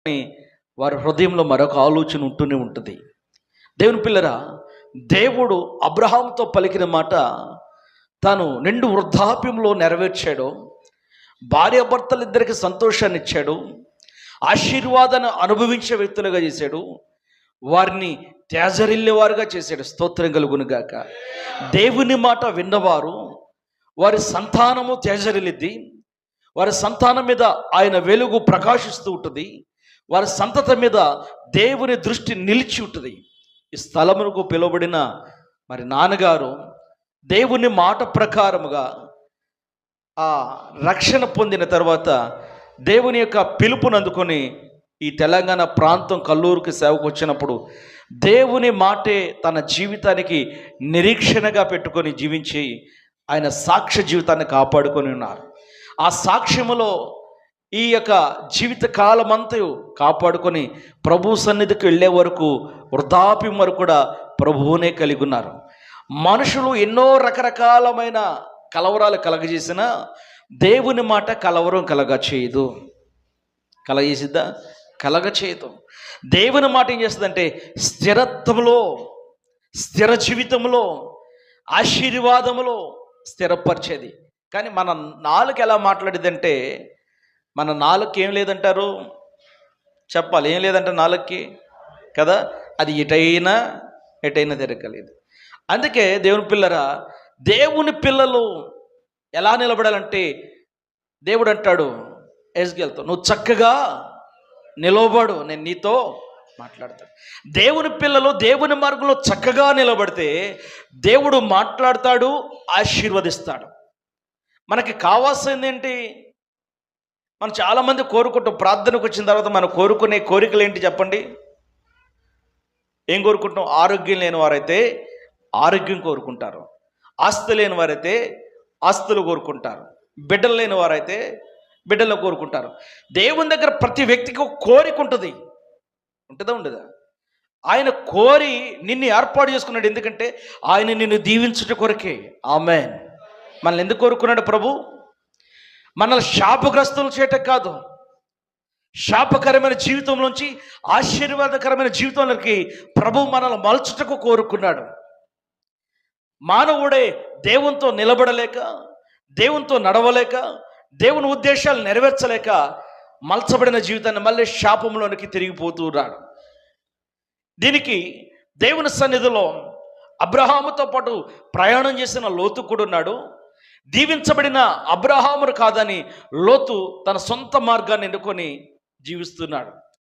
అని వారి హృదయంలో మరొక ఆలోచన ఉంటూనే ఉంటుంది. దేవుని పిల్లరా, దేవుడు అబ్రహాంతో పలికిన మాట తాను నిండు వృద్ధాప్యంలో నెరవేర్చాడు. భార్యాభర్తలిద్దరికి సంతోషాన్ని ఇచ్చాడు. ఆశీర్వాదాన్ని అనుభవించే వ్యక్తులుగా చేశాడు. వారిని తేజరిల్లేవారుగా చేశాడు. స్తోత్రం కలుగును గాక. దేవుని మాట విన్నవారు వారి సంతానము తేజరిల్లిద్ది. వారి సంతానం మీద ఆయన వెలుగు ప్రకాశిస్తూ ఉంటుంది. వారి సంతతి మీద దేవుని దృష్టి నిలిచి ఉంటుంది. ఈ స్థలమునకు పిలువబడిన మరి నాన్నగారు దేవుని మాట ప్రకారముగా ఆ రక్షణ పొందిన తర్వాత దేవుని యొక్క పిలుపును అందుకొని ఈ తెలంగాణ ప్రాంతం కల్లూరుకి సేవకు వచ్చినప్పుడు దేవుని మాటే తన జీవితానికి నిరీక్షణగా పెట్టుకొని జీవించి ఆయన సాక్ష్య జీవితాన్ని కాపాడుకొని ఉన్నారు. ఆ సాక్ష్యములో ఈ యొక్క జీవిత కాలమంతా కాపాడుకొని ప్రభు సన్నిధికి వెళ్ళే వరకు, వృద్ధాప్యం వరకు కూడా ప్రభువునే కలిగి ఉన్నారు. మనుషులు ఎన్నో రకరకాలమైన కలవరాలు కలగజేసిన దేవుని మాట కలవరం కలగ చేయదు. కలగజేసిద్దా? కలగ చేయదు. దేవుని మాట ఏం చేస్తుందంటే స్థిరత్వంలో, స్థిర జీవితంలో, ఆశీర్వాదములో స్థిరపరిచేది. కానీ మన నాలుక ఎలా మాట్లాడిద్దంటే, మన నాలుక ఏం లేదంటారు చెప్పాలి, ఏం లేదంటే నాలుగుకి కదా, అది ఎటైనా తిరగలేదు. అందుకే దేవుని పిల్లరా, దేవుని పిల్లలు ఎలా నిలబడాలంటే దేవుడు అంటాడు ఎజ్కేలుతో, నువ్వు చక్కగా నిలబడు, నేను నీతో మాట్లాడతాడు. దేవుని పిల్లలు దేవుని మార్గంలో చక్కగా నిలబడితే దేవుడు మాట్లాడతాడు, ఆశీర్వదిస్తాడు. మనకి కావాల్సింది ఏంటి? మనం చాలామంది కోరుకుంటాం, ప్రార్థనకు వచ్చిన తర్వాత మనం కోరుకునే కోరికలు ఏంటి చెప్పండి? ఏం కోరుకుంటాం? ఆరోగ్యం లేని వారైతే ఆరోగ్యం కోరుకుంటారు, ఆస్తి లేని వారైతే ఆస్తులు కోరుకుంటారు, బిడ్డలు లేని వారైతే బిడ్డలు కోరుకుంటారు. దేవుని దగ్గర ప్రతి వ్యక్తికి ఒక కోరిక ఉంటుంది. ఉంటుందా ఉండదా? ఆయన కోరి నిన్ను ఏర్పాటు చేసుకున్నాడు. ఎందుకంటే ఆయన నిన్ను దీవించుట కొరకే. ఆమేన్. మనల్ని ఎందుకు కోరుకున్నాడు ప్రభు? మనల్ని శాపగ్రస్తులు చేయటం కాదు, శాపకరమైన జీవితంలోంచి ఆశీర్వాదకరమైన జీవితంలోకి ప్రభు మనల్ని మలుచుటకు కోరుకున్నాడు. మానవుడే దేవునితో నిలబడలేక, దేవునితో నడవలేక, దేవుని ఉద్దేశాలు నెరవేర్చలేక మలచబడిన జీవితాన్ని మళ్ళీ శాపంలోనికి తిరిగిపోతూ ఉన్నాడు. దీనికి దేవుని సన్నిధిలో అబ్రహాముతో పాటు ప్రయాణం చేసిన లోతు కూడా ఉన్నాడు. దీవించబడిన అబ్రహామును కాదని లోతు తన సొంత మార్గాన్ని ఎన్నుకొని జీవిస్తున్నాడు.